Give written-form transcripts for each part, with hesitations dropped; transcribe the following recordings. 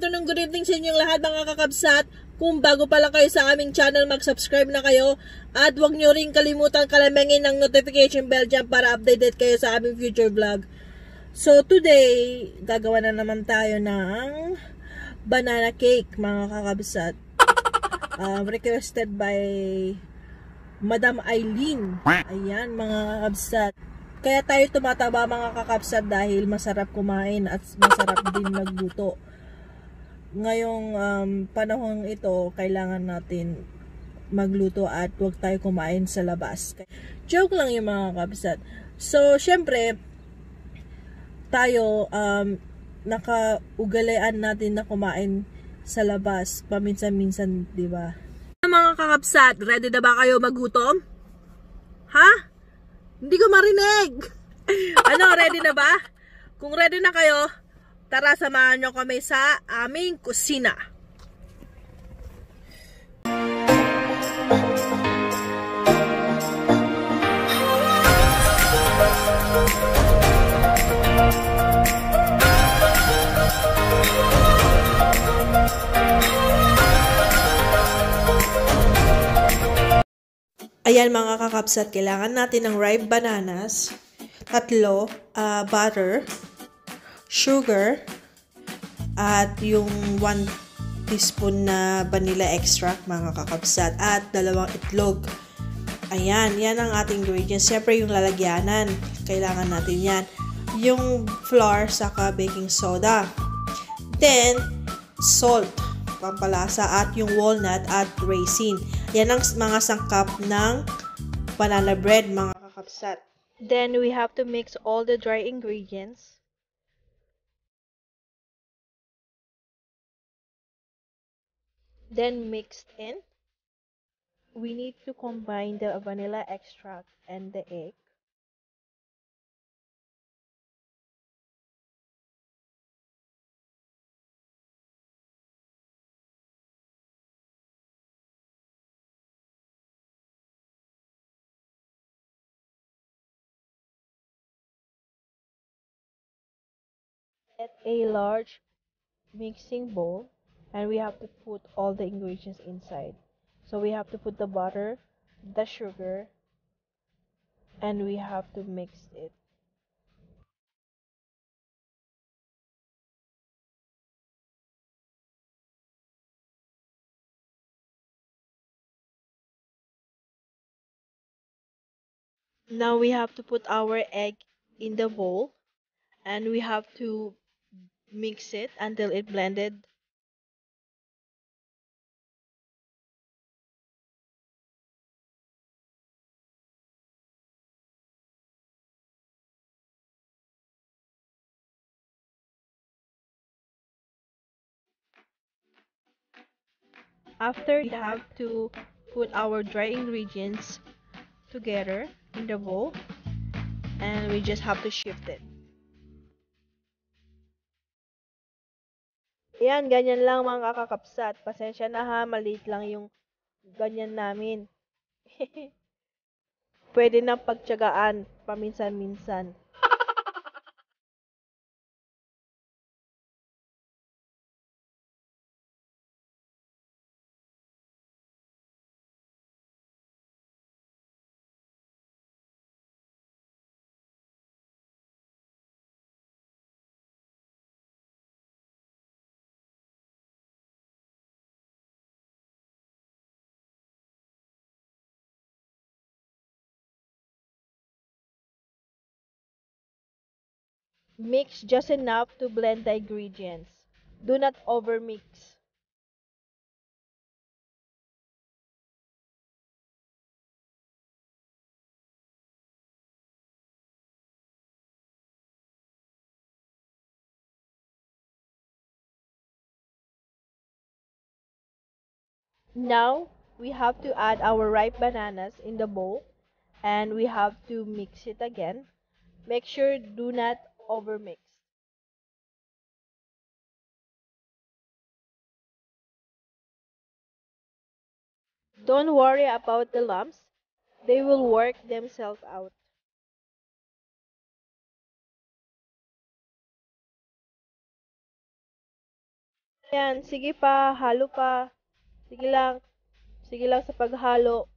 afternoon, good evening sa inyong lahat mga kakabsat. Kung bago pa lang kayo sa aming channel, mag-subscribe na kayo. At huwag nyo rin kalimutan kalamangin ng notification bell dyan para updated kayo sa aming future vlog. So today, gagawa na naman tayo ng banana cake mga kakabsat. Requested by Madam Eileen. Ayan mga kakabsat. Kaya tayo tumataba mga kakabsat dahil masarap kumain at masarap din magluto. Ngayong panahon ito, kailangan natin magluto at huwag tayo kumain sa labas. Joke lang yung mga kakabsat. So, syempre, tayo nakaugalian natin na kumain sa labas paminsan-minsan, di ba? Mga kakabsat, ready na ba kayo magutom? Ha? Hindi ko marinig. Ano, ready na ba? Kung ready na kayo, tara samahan nyo kami sa aming kusina. Ayan mga kakabsat, kailangan natin ng ripe bananas, 3, butter, sugar, at yung 1 teaspoon na vanilla extract mga kakabsat, at 2 itlog. Ayan, yan ang ating ingredients. Siyempre yung lalagyanan, kailangan natin yan. Yung flour, saka baking soda. Then, salt, pampalasa, at yung walnut at raisin. Yan ang mga sangkap ng banana bread mga kakabsat. Then we have to mix all the dry ingredients. Then mixed in. We need to combine the vanilla extract and the egg. Get a large mixing bowl and we have to put all the ingredients inside. So we have to put the butter, the sugar, and we have to mix it. Now we have to put our egg in the bowl and we have to mix it until it blended. After, we have to put our dry ingredients together in the bowl and we just have to shift it. Ayan, ganyan lang mga kakabsat. Pasensya na ha, maliit lang yung ganyan namin. Pwede na pagtiyagaan paminsan-minsan. Mix just enough to blend the ingredients. Do not overmix. Now, we have to add our ripe bananas in the bowl and we have to mix it again. Make sure do not overmix. Don't worry about the lumps. They will work themselves out. Yan, sige pa, halo pa. Sige lang. Sige lang sa paghalo.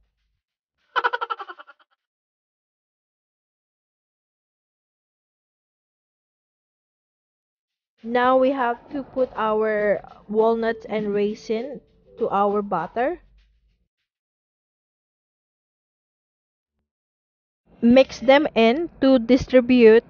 Now we have to put our walnuts and raisin to our butter. Mix them in to distribute.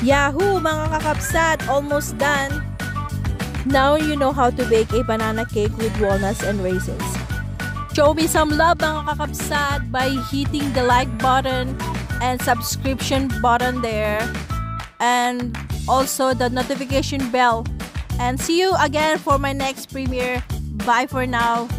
Yahoo mga kakapsat! Almost done! Now you know how to bake a banana cake with walnuts and raisins. Show me some love mga kakapsat by hitting the like button and subscription button there. And also the notification bell. And see you again for my next premiere. Bye for now.